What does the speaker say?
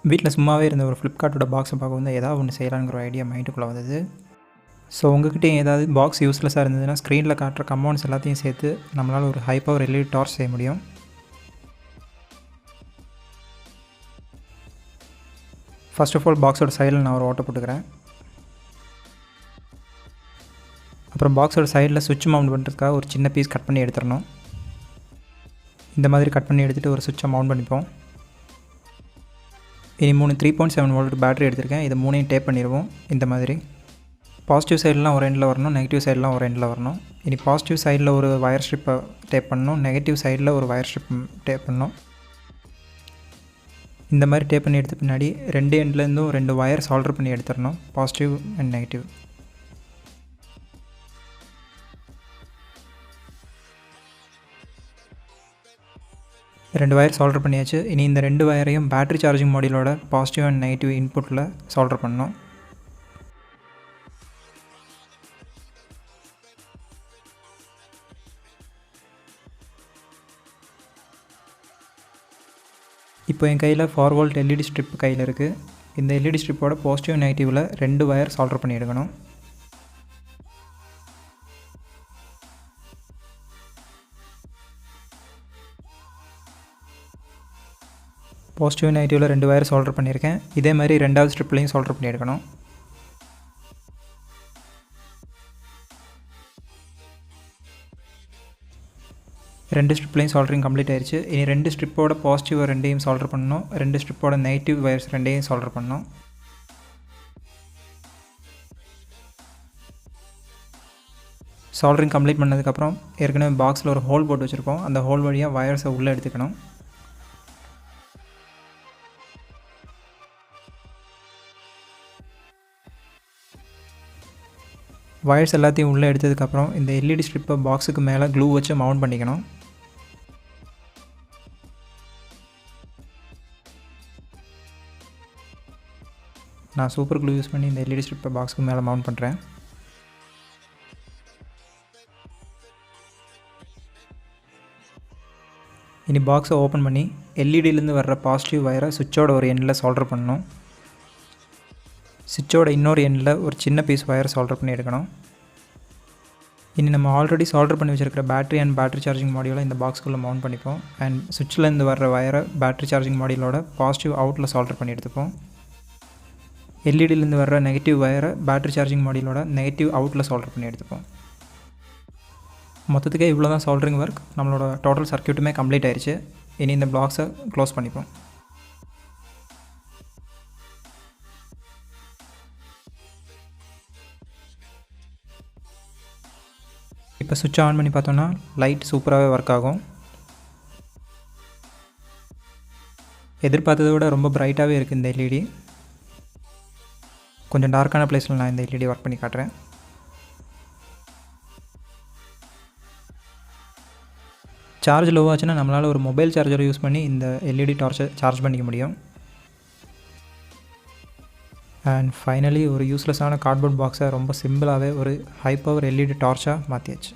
வீட்டில் சும்மாவே இருந்த ஒரு ஃப்ளிப்கார்ட்டோட பாக்ஸை பார்க்க வந்து ஏதாவது ஒன்று செய்யலாங்கிற ஒரு ஐடியா மைண்டுக்குள்ளே வந்தது. ஸோ உங்கள்கிட்டயும் ஏதாவது பாக்ஸ் யூஸ்லெஸ்ஸாக இருந்ததுன்னா ஸ்க்ரீனில் காட்டுற கம்பவுண்ட்ஸ் எல்லாத்தையும் சேர்த்து நம்மளால் ஒரு ஹை பவர் எல்இடி டார்ச் செய்ய முடியும். ஃபர்ஸ்ட் ஆஃப் ஆல் பாக்ஸோட சைடில் நான் ஒரு ஓட்டை போட்டுக்கிறேன். அப்புறம் பாக்ஸோட சைடில் சுவிட்ச் மவுண்ட் பண்ணுறதுக்காக ஒரு சின்ன பீஸ் கட் பண்ணி எடுத்துடணும். இந்த மாதிரி கட் பண்ணி எடுத்துகிட்டு ஒரு சுவிட்சை மவுண்ட் பண்ணிப்போம். இனி 3 3.7 வோல்ட் பேட்டரி எடுத்திருக்கேன். இதை 3ஐயும் டேப் பண்ணிடுவோம். இந்த மாதிரி பாசிட்டிவ் சைடெலாம் ஒரு எண்டில் வரணும், நெகட்டிவ் சைடெலாம் ஒரு எண்டில் வரணும். இனி பாசிட்டிவ் சைடில் ஒரு வயர் ஸ்ட்ரிப்பை டேப் பண்ணணும், நெகட்டிவ் சைடில் ஒரு வயர் ஸ்ட்ரிப் டேப் பண்ணணும். இந்த மாதிரி டேப் பண்ணி எடுத்த பின்னாடி 2 எண்ட்லேருந்தும் 2 வயர் சால்டர் பண்ணி எடுத்துடணும், பாசிட்டிவ் அண்ட் நெகட்டிவ். ரெண்டு வயர் சால்டர் பண்ணியாச்சு. இனி இந்த 2 வயரையும் பேட்டரி சார்ஜிங் மாடியூலோட பாசிட்டிவ் அண்ட் நெகட்டிவ் இன்புட்டில் சால்டர் பண்ணணும். இப்போ என் கையில் 4 வோல்ட் எல்இடி ஸ்ட்ரிப் கையில் இருக்குது. இந்த எல்இடி ஸ்ட்ரிப்போட பாசிட்டிவ் நெகட்டிவில் 2 வயர் சால்டர் பண்ணி எடுக்கணும். பாசிட்டிவ் நெகட்டிவில் 2 வயர் சால்டர் பண்ணியிருக்கேன். இதே மாதிரி 2வது ஸ்ட்ரிப்லையும் சால்டர் பண்ணி எடுக்கணும். ரெண்டு ஸ்ட்ரிப்லையும் சால்டரிங் கம்ப்ளீட் ஆயிடுச்சு. இனி 2 ஸ்ட்ரிப்போட பாசிட்டிவ் 2ஐயும் சால்டர் பண்ணணும், 2 ஸ்ட்ரிப்போட நெகட்டிவ் வயர்ஸ் 2ஐயும் சால்டர் பண்ணணும். சால்டரிங் கம்ப்ளீட் பண்ணதுக்கப்புறம் ஏற்கனவே பாக்ஸில் ஒரு ஹோல் போட்டு வச்சுருக்கோம். அந்த ஹோல் வழியாக வயர்ஸை உள்ளே எடுத்துக்கணும். வயர்ஸ் எல்லாத்தையும் உள்ளே எடுத்ததுக்கப்புறம் இந்த எல்இடி ஸ்ட்ரிப்பை பாக்ஸுக்கு மேலே க்ளூ வச்சு மவுண்ட் பண்ணிக்கணும். நான் சூப்பர் க்ளூ யூஸ் பண்ணி இந்த எல்இடி ஸ்ட்ரிப்பை பாக்ஸுக்கு மேலே மவுண்ட் பண்ணுறேன். இனி பாக்ஸை ஓப்பன் பண்ணி எல்இடியிலேருந்து வர்ற பாசிட்டிவ் வயரை சுவிட்சோட ஒரு எண்டில் சால்டர் பண்ணணும். சுவிட்சோட இன்னொரு எண்டில் ஒரு சின்ன பீஸ் வயர் சால்டர் பண்ணி எடுக்கணும். இனி நம்ம ஆல்ரெடி சால்டர் பண்ணி வச்சுருக்கிற பேட்டரி அண்ட் பேட்டரி சார்ஜிங் மாடியூலை இந்த பாக்ஸ்க்குள்ளே மவுண்ட் பண்ணிப்போம். அண்ட் சுவிட்சிலேருந்து வர்ற வயரை பேட்டரி சார்ஜிங் மாடியூலோட பாசிட்டிவ் அவுட்டில் சால்டர் பண்ணி எடுத்துப்போம். எல்இடியிலேருந்து வர்ற நெகட்டிவ் வயரை பேட்டரி சார்ஜிங் மாடியூலோட நெகட்டிவ் அவுட்டில் சால்டர் பண்ணி எடுத்துப்போம். மொத்தத்துக்கே இவ்வளோ தான் சால்டரிங் ஒர்க். நம்மளோட டோட்டல் சர்க்யூட்டுமே கம்ப்ளீட் ஆயிடுச்சு. இனி இந்த பாக்ஸை க்ளோஸ் பண்ணிப்போம். இப்போ சுவிட்ச் ஆன் பண்ணி பார்த்தோன்னா லைட் சூப்பராகவே ஒர்க் ஆகும். எதிர்பார்த்ததை விட ரொம்ப பிரைட்டாகவே இருக்குது இந்த எல்இடி. கொஞ்சம் டார்க்கான பிளேஸில் நான் இந்த எல்இடி ஒர்க் பண்ணி காட்டுறேன். சார்ஜ் லோவாச்சுன்னா நம்மளால் ஒரு மொபைல் சார்ஜரை யூஸ் பண்ணி இந்த எல்இடி டார்ச்சை சார்ஜ் பண்ணிக்க முடியும். அண்ட் ஃபைனலி ஒரு யூஸ்லெஸ்ஸான கார்ட்போர்ட் பாக்ஸை ரொம்ப சிம்பிளாகவே ஒரு ஹை பவர் எல்இடி டார்ச்சாக மாற்றியாச்சு.